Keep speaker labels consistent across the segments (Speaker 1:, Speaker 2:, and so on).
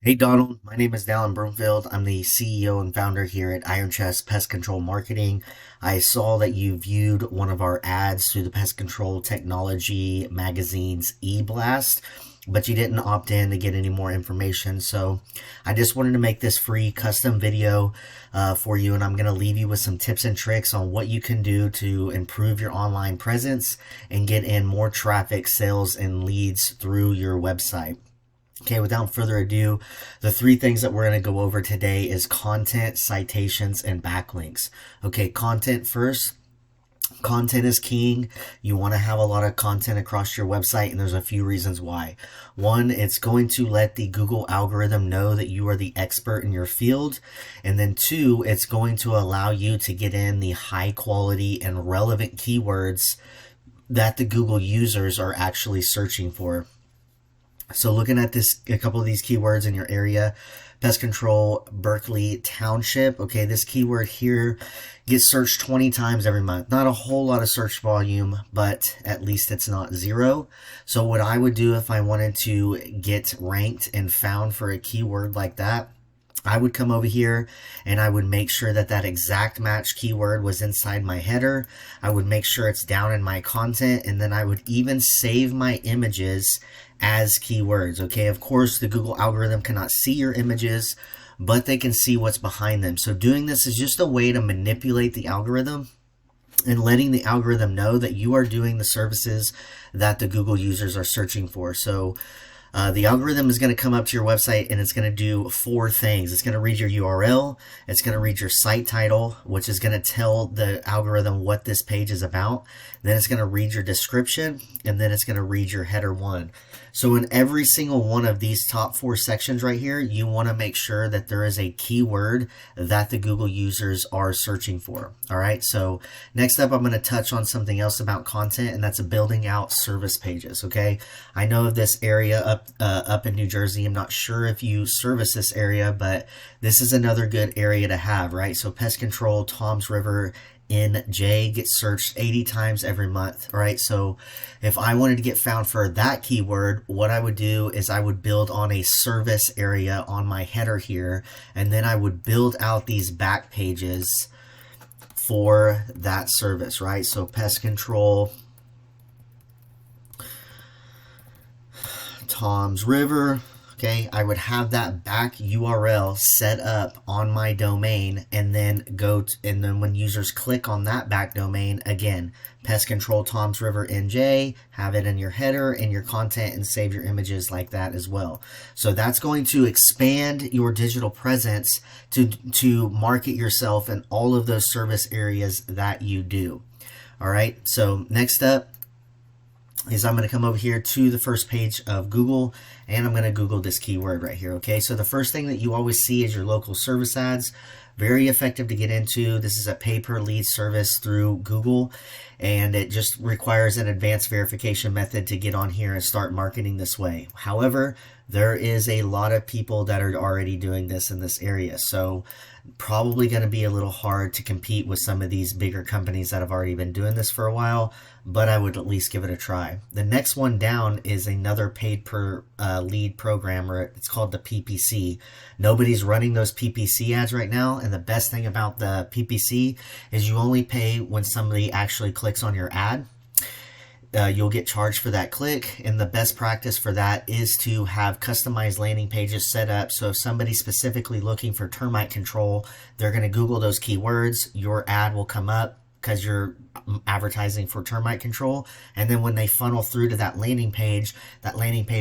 Speaker 1: Hey Donald, my name is Dallin Broomfield. I'm the CEO and founder here at Iron Chest Pest Control Marketing. I saw that you viewed one of our ads through the Pest Control Technology magazine's e-blast, but you didn't opt in to get any more information. So I just wanted to make this free custom video for you, and I'm going to leave you with some tips and tricks on what you can do to improve your online presence and get in more traffic, sales, and leads through your website. Okay, without further ado, the three things that we're going to go over today is content, citations, and backlinks. Okay, content first. Content is king. You want to have a lot of content across your website, and there's a few reasons why. One, it's going to let the Google algorithm know that you are the expert in your field. And then two, it's going to allow you to get in the high quality and relevant keywords that the Google users are actually searching for. So looking at this, a couple of these keywords in your area, pest control, Berkeley, Township. Okay, this keyword here gets searched 20 times every month. Not a whole lot of search volume, but at least it's not zero. So what I would do if I wanted to get ranked and found for a keyword like that, I would come over here and I would make sure that that exact match keyword was inside my header. I would make sure it's down in my content, and then I would even save my images as keywords. Okay, of course, the Google algorithm cannot see your images, but they can see what's behind them. So doing this is just a way to manipulate the algorithm and letting the algorithm know that you are doing the services that the Google users are searching for. So the algorithm is going to come up to your website and it's going to do four things. It's going to read your URL. It's going to read your site title, which is going to tell the algorithm what this page is about. Then it's going to read your description, and then it's going to read your header one. So in every single one of these top four sections right here, you want to make sure that there is a keyword that the Google users are searching for. All right. So next up, I'm going to touch on something else about content, and that's building out service pages. Okay. I know of this area up in New Jersey. I'm not sure if you service this area, but this is another good area to have, right? So pest control, Tom's River, NJ gets searched 80 times every month. All right. So if I wanted to get found for that keyword, what I would do is I would build on a service area on my header here, and then I would build out these back pages for that service, right? So pest control, Tom's River. Okay, I would have that back URL set up on my domain, and then and then when users click on that back domain, again, pest control Tom's River NJ, have it in your header and your content, and save your images like that as well. So that's going to expand your digital presence to market yourself in all of those service areas that you do. All right, so next up is I'm going to come over here to the first page of Google, and I'm going to Google this keyword right here. Okay, so the first thing that you always see is your local service ads. Very effective to get into. This is a pay-per-lead service through Google, and it just requires an advanced verification method to get on here and start marketing this way. However, there is a lot of people that are already doing this in this area, so probably going to be a little hard to compete with some of these bigger companies that have already been doing this for a while, but I would at least give it a try. The next one down is another paid per lead program, or it's called the PPC. Nobody's running those PPC ads right now, and the best thing about the PPC is you only pay when somebody actually clicks on your ad. You'll get charged for that click, and the best practice for that is to have customized landing pages set up. So if somebody's specifically looking for termite control, they're going to Google those keywords, your ad will come up because you're advertising for termite control, and then when they funnel through to that landing page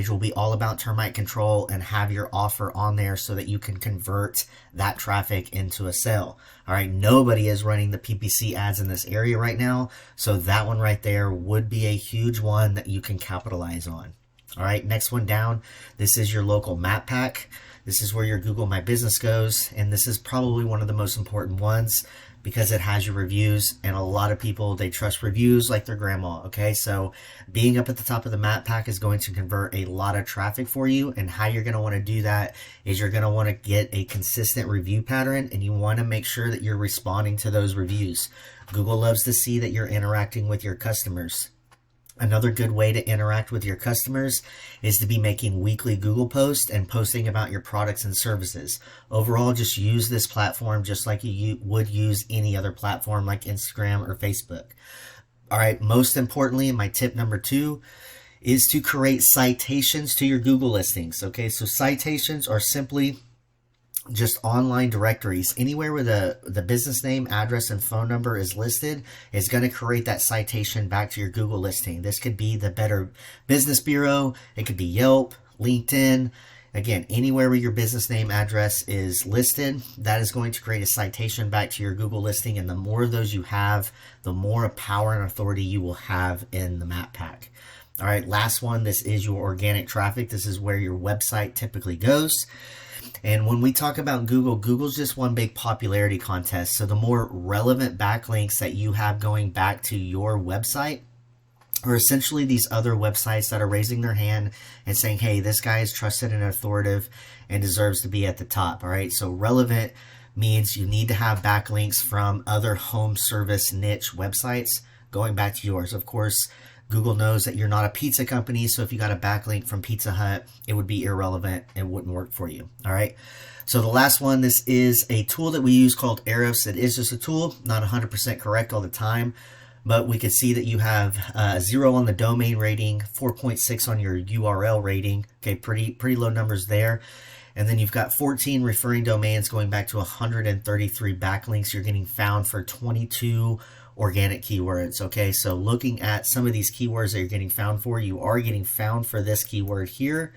Speaker 1: will be all about termite control and have your offer on there so that you can convert that traffic into a sale. All right, nobody is running the PPC ads in this area right now, so that one right there would be a huge one that you can capitalize on. All right, next one down, this is your local map pack. This is where your Google My Business goes, and this is probably one of the most important ones because it has your reviews, and a lot of people, they trust reviews like their grandma. Okay, so being up at the top of the map pack is going to convert a lot of traffic for you, and how you're going to want to do that is you're going to want to get a consistent review pattern, and you want to make sure that you're responding to those reviews. Google loves to see that you're interacting with your customers. Another good way to interact with your customers is to be making weekly Google posts and posting about your products and services. Overall, just use this platform just like you would use any other platform like Instagram or Facebook. All right, most importantly, my tip number 2 is to create citations to your Google listings. Okay, so citations are simply just online directories. Anywhere where the business name, address, and phone number is listed is going to create that citation back to your Google listing. This could be the Better Business Bureau. It could be Yelp, LinkedIn. Again, anywhere where your business name, address is listed, that is going to create a citation back to your Google listing. And the more of those you have, the more power and authority you will have in the map pack. All right, last one. This is your organic traffic. This is where your website typically goes. And when we talk about Google, Google's just one big popularity contest. So the more relevant backlinks that you have going back to your website are essentially these other websites that are raising their hand and saying, hey, this guy is trusted and authoritative and deserves to be at the top. All right. So relevant means you need to have backlinks from other home service niche websites going back to yours. Of course, Google knows that you're not a pizza company, so if you got a backlink from Pizza Hut, it would be irrelevant and wouldn't work for you. All right. So the last one, this is a tool that we use called Ahrefs. It is just a tool, not 100% correct all the time, but we can see that you have 0 on the domain rating, 4.6 on your URL rating. Okay, pretty low numbers there. And then you've got 14 referring domains going back to 133 backlinks. You're getting found for 22 organic keywords. Okay, so looking at some of these keywords that you're getting found for, you are getting found for this keyword here,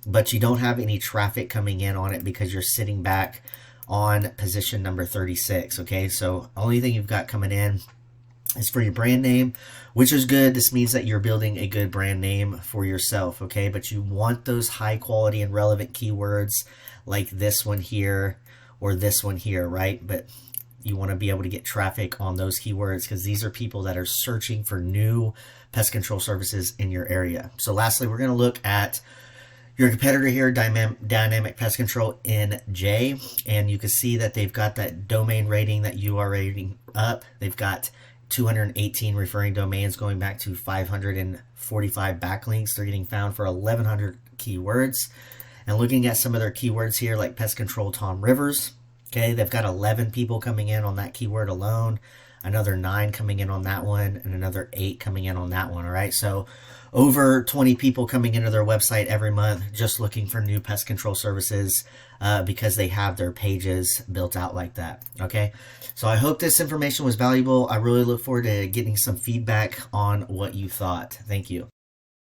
Speaker 1: but you don't have any traffic coming in on it because you're sitting back on position number 36. Okay, so only thing you've got coming in is for your brand name, which is good. This means that you're building a good brand name for yourself. Okay, but you want those high quality and relevant keywords like this one here or this one here, right? But you want to be able to get traffic on those keywords because these are people that are searching for new pest control services in your area. So lastly, we're going to look at your competitor here, Dynamic Pest Control NJ, and you can see that they've got that domain rating, that URL rating up. They've got 218 referring domains going back to 545 backlinks. They're getting found for 1,100 keywords. And looking at some of their keywords here, like Pest Control Tom Rivers, okay, they've got 11 people coming in on that keyword alone, another 9 coming in on that one, and another 8 coming in on that one. All right, so over 20 people coming into their website every month just looking for new pest control services because they have their pages built out like that. Okay, so I hope this information was valuable. I really look forward to getting some feedback on what you thought. Thank you.